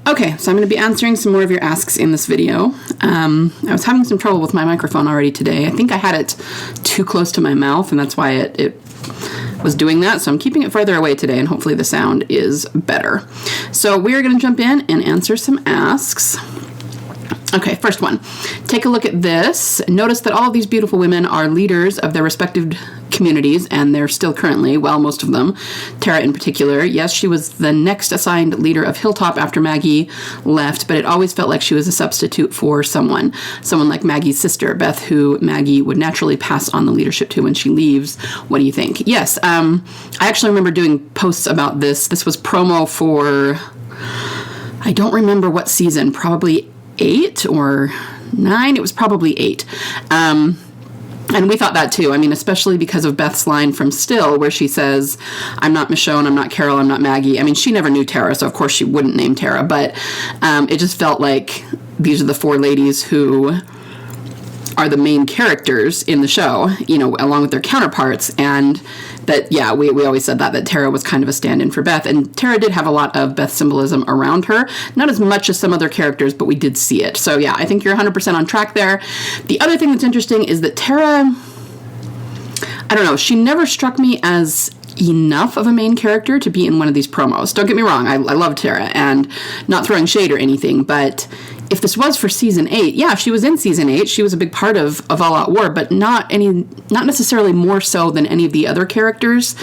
Okay, so I'm going to be answering some more of your asks in this video. I was having some trouble with my microphone already today. I think I had it too close to my mouth, and that's why it was doing that. So I'm keeping it further away today, and hopefully the sound is better. So we are going to jump in and answer some asks. Okay, first one. Take a look at this. Notice that all of these beautiful women are leaders of their respective communities, and they're still currently, well, most of them. Tara in particular. Yes, she was the next assigned leader of Hilltop after Maggie left, but it always felt like she was a substitute for someone like Maggie's sister, Beth, who Maggie would naturally pass on the leadership to when she leaves. What do you think? Yes, I actually remember doing posts about this. This was promo for, I don't remember what season, probably 8 or 9. It was probably 8. And we thought that too. I mean, especially because of Beth's line from Still, where she says, I'm not Michonne, I'm not Carol, I'm not Maggie. I mean, she never knew Tara, so of course she wouldn't name Tara, but it just felt like these are the 4 ladies who are the main characters in the show, you know, along with their counterparts, and that, yeah, we always said that Tara was kind of a stand-in for Beth, and Tara did have a lot of Beth symbolism around her, not as much as some other characters, but we did see it. So yeah, I think you're 100% on track there. The other thing that's interesting is that Tara, I don't know, she never struck me as enough of a main character to be in one of these promos. Don't get me wrong, I love Tara, and not throwing shade or anything, but if this was for season 8, yeah, she was in season 8. She was a big part of All Out War, but not necessarily more so than any of the other characters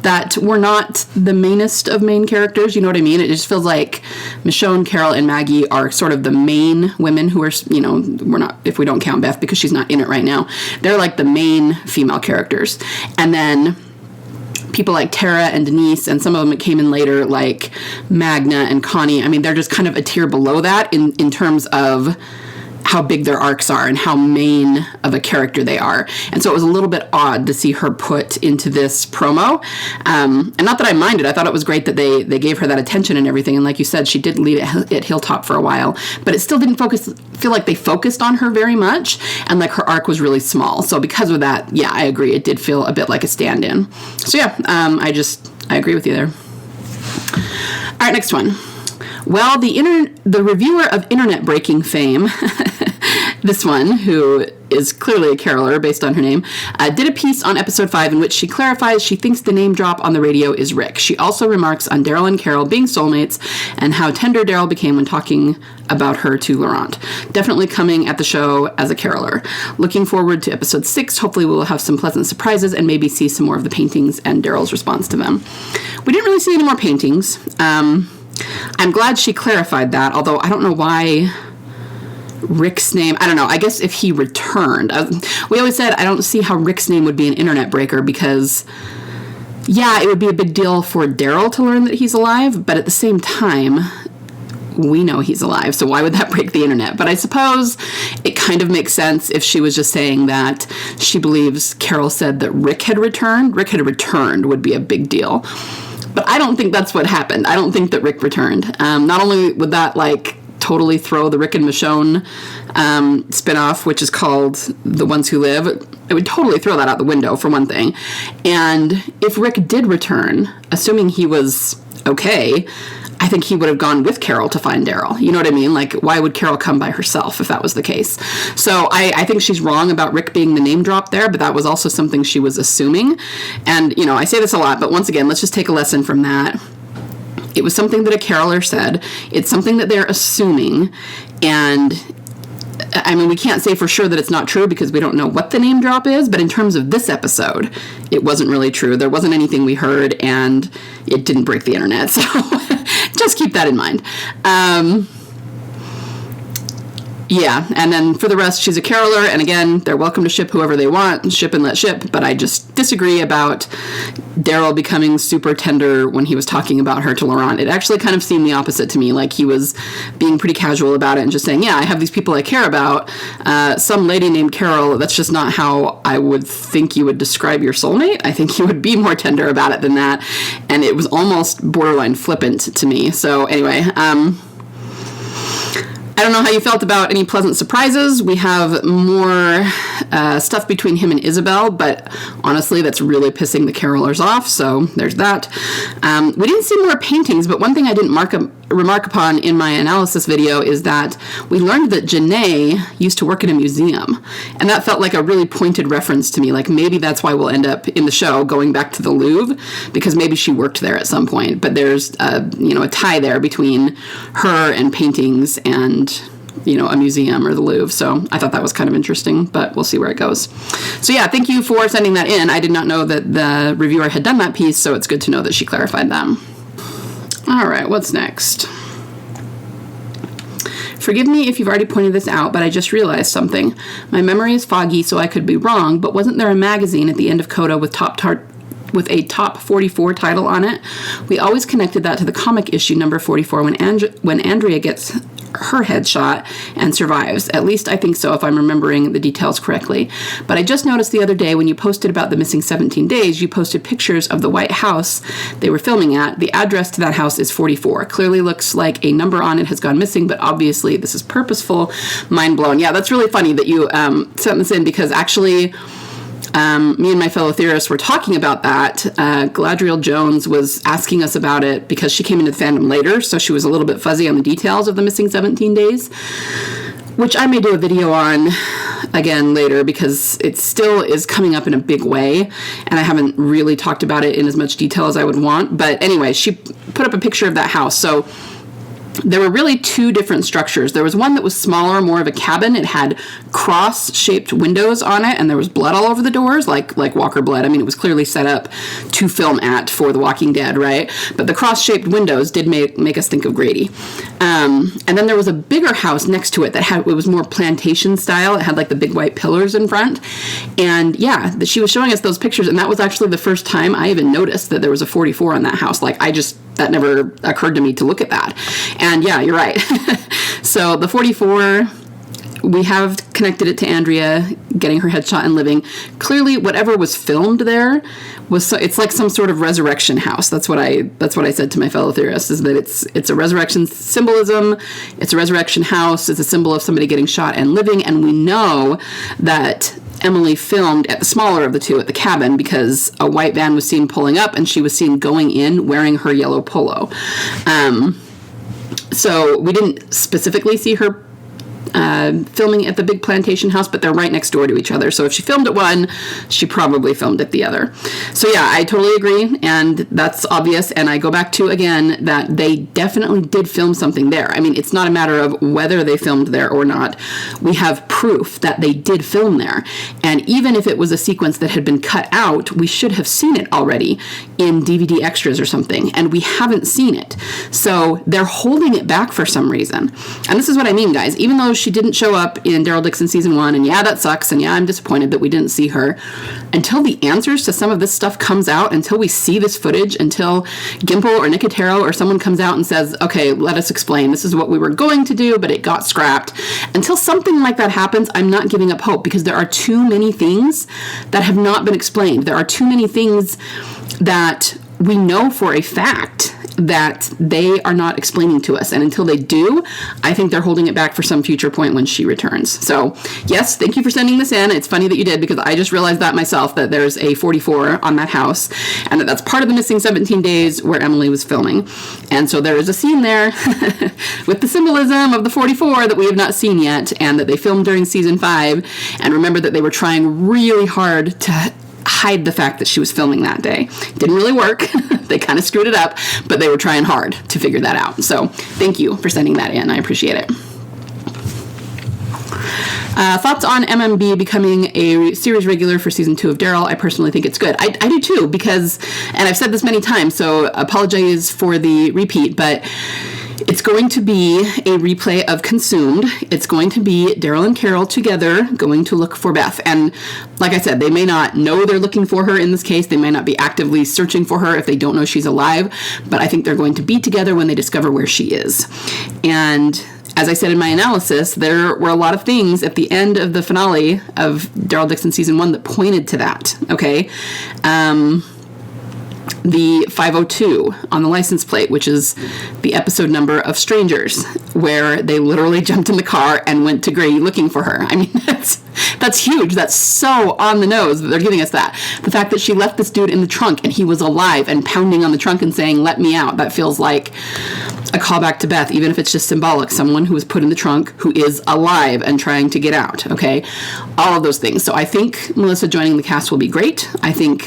that were not the mainest of main characters. You know what I mean? It just feels like Michonne, Carol, and Maggie are sort of the main women who are, you know, we're not, if we don't count Beth because she's not in it right now. They're like the main female characters. And then people like Tara and Denise, and some of them that came in later, like Magna and Connie, I mean, they're just kind of a tier below that in terms of how big their arcs are and how main of a character they are. And so it was a little bit odd to see her put into this promo. And not that I minded. I thought it was great that they gave her that attention and everything. And like you said, she did lead at Hilltop for a while, but it still didn't feel like they focused on her very much. And like her arc was really small. So because of that, yeah, I agree. It did feel a bit like a stand-in. So yeah, I agree with you there. All right, next one. Well, the reviewer of internet breaking fame, this one, who is clearly a caroler based on her name, did a piece on episode 5 in which she clarifies she thinks the name drop on the radio is Rick. She also remarks on Daryl and Carol being soulmates and how tender Daryl became when talking about her to Laurent. Definitely coming at the show as a caroler. Looking forward to episode 6. Hopefully we'll have some pleasant surprises and maybe see some more of the paintings and Daryl's response to them. We didn't really see any more paintings. I'm glad she clarified that, although I don't know why Rick's name, I don't know, I guess if he returned. We always said I don't see how Rick's name would be an internet breaker because, yeah, it would be a big deal for Daryl to learn that he's alive, but at the same time, we know he's alive, so why would that break the internet? But I suppose it kind of makes sense if she was just saying that she believes Carol said that Rick had returned. Rick had returned would be a big deal. But I don't think that's what happened. I don't think that Rick returned. Not only would that, like, totally throw the Rick and Michonne spinoff, which is called The Ones Who Live, it would totally throw that out the window, for one thing. And if Rick did return, assuming he was okay, I think he would have gone with Carol to find Daryl. You know what I mean? Like, why would Carol come by herself if that was the case? So I think she's wrong about Rick being the name drop there, but that was also something she was assuming. And, you know, I say this a lot, but once again, let's just take a lesson from that. It was something that a caroler said. It's something that they're assuming. And I mean, we can't say for sure that it's not true because we don't know what the name drop is, but in terms of this episode, it wasn't really true. There wasn't anything we heard, and it didn't break the internet. So just keep that in mind. Yeah, and then for the rest, she's a caroler, and again, they're welcome to ship whoever they want, ship and let ship, but I just disagree about Daryl becoming super tender when he was talking about her to Laurent. It actually kind of seemed the opposite to me, like he was being pretty casual about it and just saying, yeah, I have these people I care about, some lady named Carol, that's just not how I would think you would describe your soulmate. I think you would be more tender about it than that, and it was almost borderline flippant to me. So anyway, I don't know how you felt about any pleasant surprises. We have more stuff between him and Isabel, but honestly, that's really pissing the carolers off, so there's that. We didn't see more paintings, but one thing I didn't remark upon in my analysis video is that we learned that Janae used to work at a museum, and that felt like a really pointed reference to me. Like, maybe that's why we'll end up in the show going back to the Louvre, because maybe she worked there at some point, but there's a tie there between her and paintings and a museum or the Louvre. So I thought that was kind of interesting, but we'll see where it goes. So yeah, thank you for sending that in. I did not know that the reviewer had done that piece, so it's good to know that she clarified them. All right, what's next? Forgive me if you've already pointed this out, but I just realized something. My memory is foggy, so I could be wrong, but wasn't there a magazine at the end of Coda with a top 44 title on it? We always connected that to the comic issue number 44 when Andrea gets her headshot and survives. At least I think so, if I'm remembering the details correctly. But I just noticed the other day when you posted about the missing 17 days, you posted pictures of the White House they were filming at. The address to that house is 44. Clearly looks like a number on it has gone missing, but obviously this is purposeful. Mind blown. Yeah, that's really funny that you sent this in, because actually me and my fellow theorists were talking about that. Galadriel Jones was asking us about it because she came into the fandom later, so she was a little bit fuzzy on the details of the missing 17 days, which I may do a video on again later, because it still is coming up in a big way, and I haven't really talked about it in as much detail as I would want. But anyway, she put up a picture of that house. So there were really two different structures. There was one that was smaller, more of a cabin. It had cross-shaped windows on it, and there was blood all over the doors, like Walker blood. I mean, it was clearly set up to film at for The Walking Dead, right? But the cross-shaped windows did make us think of Grady. And then there was a bigger house next to it it was more plantation style. It had like the big white pillars in front. And yeah, she was showing us those pictures, and that was actually the first time I even noticed that there was a 44 on that house. That never occurred to me to look at that. And yeah, you're right. So the 44, we have connected it to Andrea getting her headshot and living. Clearly, whatever was filmed there it's like some sort of resurrection house. That's what I said to my fellow theorists, is that it's a resurrection symbolism. It's a resurrection house. It's a symbol of somebody getting shot and living. And we know that Emily filmed at the smaller of the two, at the cabin, because a white van was seen pulling up and she was seen going in wearing her yellow polo. So we didn't specifically see her filming at the big plantation house, but they're right next door to each other. So if she filmed at one, she probably filmed at the other. So yeah, I totally agree, and that's obvious. And I go back to, again, that they definitely did film something there. I mean, it's not a matter of whether they filmed there or not. We have proof that they did film there. And even if it was a sequence that had been cut out, we should have seen it already in DVD extras or something, and we haven't seen it. So they're holding it back for some reason. And this is what I mean, guys. Even though she didn't show up in Daryl Dixon season 1, and yeah, that sucks, and yeah, I'm disappointed that we didn't see her, until the answers to some of this stuff comes out, until we see this footage, until Gimple or Nicotero or someone comes out and says, okay, let us explain, this is what we were going to do, but it got scrapped. Until something like that happens, I'm not giving up hope, because there are too many things that have not been explained. There are too many things that we know for a fact that they are not explaining to us. And until they do, I think they're holding it back for some future point when she returns. So yes, thank you for sending this in. It's funny that you did, because I just realized that myself, that there's a 44 on that house, and that's part of the missing 17 days where Emily was filming. And so there is a scene there with the symbolism of the 44 that we have not seen yet, and that they filmed during season 5. And remember that they were trying really hard to hide the fact that she was filming that day. Didn't really work. They kind of screwed it up, but they were trying hard to figure that out. So thank you for sending that in. I appreciate it. Thoughts on MMB becoming a series regular for season 2 of Daryl? I personally think it's good. I do too, because, and I've said this many times, so apologize for the repeat, but it's going to be a replay of Consumed. It's going to be Daryl and Carol together going to look for Beth. And like I said, they may not know they're looking for her in this case. They may not be actively searching for her if they don't know she's alive. But I think they're going to be together when they discover where she is. And as I said in my analysis, there were a lot of things at the end of the finale of Daryl Dixon season 1 that pointed to that. Okay. The 502 on the license plate, which is the episode number of Strangers, where they literally jumped in the car and went to Grady looking for her. I mean, That's huge. That's so on the nose that they're giving us that. The fact that she left this dude in the trunk and he was alive and pounding on the trunk and saying, let me out. That feels like a callback to Beth, even if it's just symbolic. Someone who was put in the trunk who is alive and trying to get out, okay? All of those things. So I think Melissa joining the cast will be great. I think,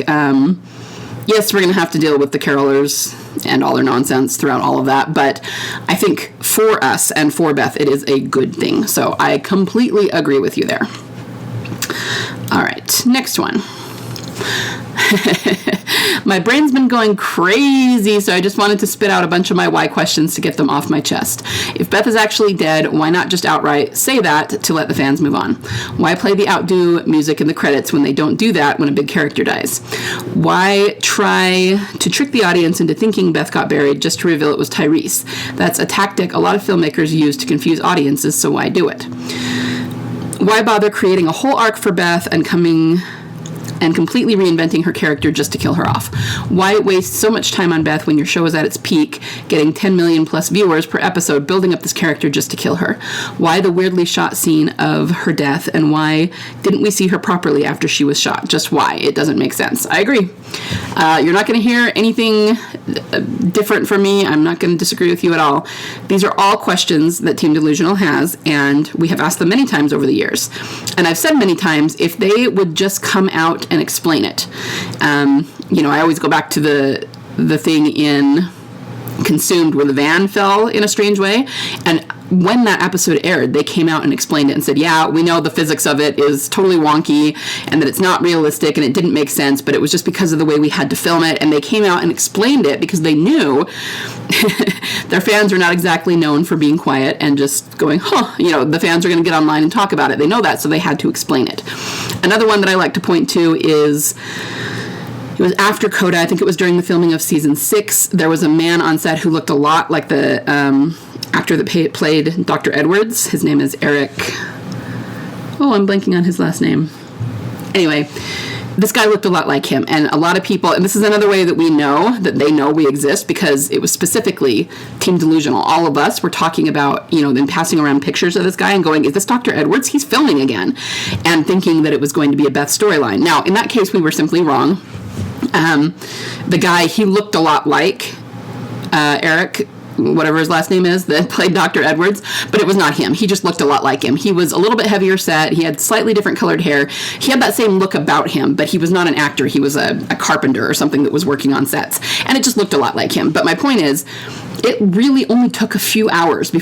yes, we're going to have to deal with the carolers and all their nonsense throughout all of that, but I think for us and for Beth, it is a good thing. So I completely agree with you there. All right, next one. My brain's been going crazy, so I just wanted to spit out a bunch of my why questions to get them off my chest. If Beth is actually dead, why not just outright say that to let the fans move on? Why play the outdo music in the credits when they don't do that when a big character dies? Why try to trick the audience into thinking Beth got buried just to reveal it was Tyrese? That's a tactic a lot of filmmakers use to confuse audiences, so why do it? Why bother creating a whole arc for Beth and completely reinventing her character just to kill her off? Why waste so much time on Beth when your show is at its peak, getting 10 million plus viewers per episode, building up this character just to kill her? Why the weirdly shot scene of her death, and why didn't we see her properly after she was shot? Just why? It doesn't make sense. I agree. You're not going to hear anything different from me. I'm not going to disagree with you at all. These are all questions that Team Delusional has, and we have asked them many times over the years. And I've said many times, if they would just come out and explain it. I always go back to the thing in Consumed where the van fell in a strange way, and when that episode aired, they came out and explained it and said, yeah, we know the physics of it is totally wonky and that it's not realistic and it didn't make sense, but it was just because of the way we had to film it. And they came out and explained it because they knew their fans are not exactly known for being quiet and just going, the fans are going to get online and talk about it. They know that, so they had to explain it. Another one that I like to point to is, it was after Coda, I think it was during the filming of season 6, there was a man on set who looked a lot like the actor that played Dr. Edwards. His name is Eric. Oh, I'm blanking on his last name. Anyway, this guy looked a lot like him, and a lot of people, and this is another way that we know that they know we exist, because it was specifically Team Delusional. All of us were talking about, then passing around pictures of this guy and going, is this Dr. Edwards? He's filming again, and thinking that it was going to be a Beth storyline. Now, in that case, we were simply wrong. The guy, he looked a lot like Eric, whatever his last name is, that played Dr. Edwards, but it was not him. He just looked a lot like him. He was a little bit heavier set. He had slightly different colored hair. He had that same look about him, but he was not an actor. He was a carpenter or something that was working on sets, and it just looked a lot like him. But my point is, it really only took a few hours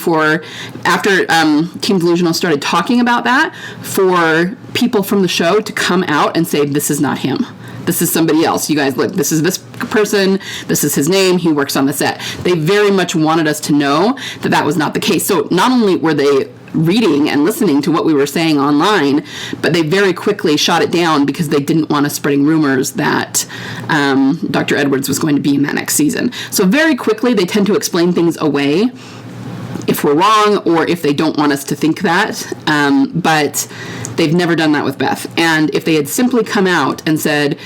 after Team Delusional started talking about that, for people from the show to come out and say, this is not him. This is somebody else. You guys, look, this is this person. This is his name. He works on the set. They very much wanted us to know that that was not the case. So not only were they reading and listening to what we were saying online, but they very quickly shot it down because they didn't want us spreading rumors that Dr. Edwards was going to be in that next season. So very quickly, they tend to explain things away if we're wrong or if they don't want us to think that. But they've never done that with Beth. And if they had simply come out and said,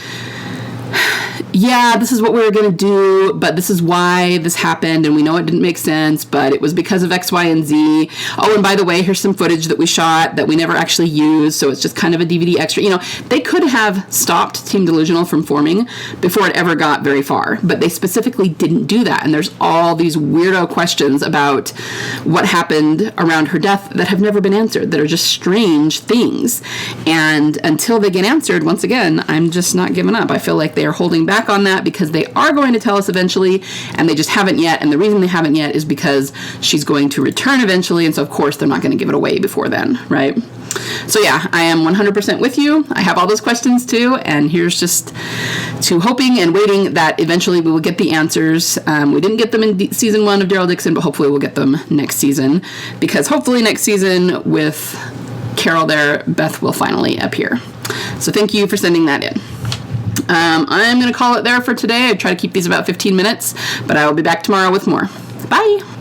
yeah, this is what we were going to do, but this is why this happened, and we know it didn't make sense, but it was because of X, Y, and Z. Oh, and by the way, here's some footage that we shot that we never actually used, so it's just kind of a DVD extra. They could have stopped Team Delusional from forming before it ever got very far, but they specifically didn't do that, and there's all these weirdo questions about what happened around her death that have never been answered, that are just strange things, and until they get answered, once again, I'm just not giving up. I feel like they are holding back on that because they are going to tell us eventually, and they just haven't yet, and the reason they haven't yet is because she's going to return eventually, and so of course they're not going to give it away before then, right? So yeah, I am 100% with you. I have all those questions too, and here's just to hoping and waiting that eventually we will get the answers. We didn't get them in season 1 of Daryl Dixon, but hopefully we'll get them next season, because hopefully next season with Carol there, Beth will finally appear. So thank you for sending that in. I'm going to call it there for today. I try to keep these about 15 minutes, but I will be back tomorrow with more. Bye!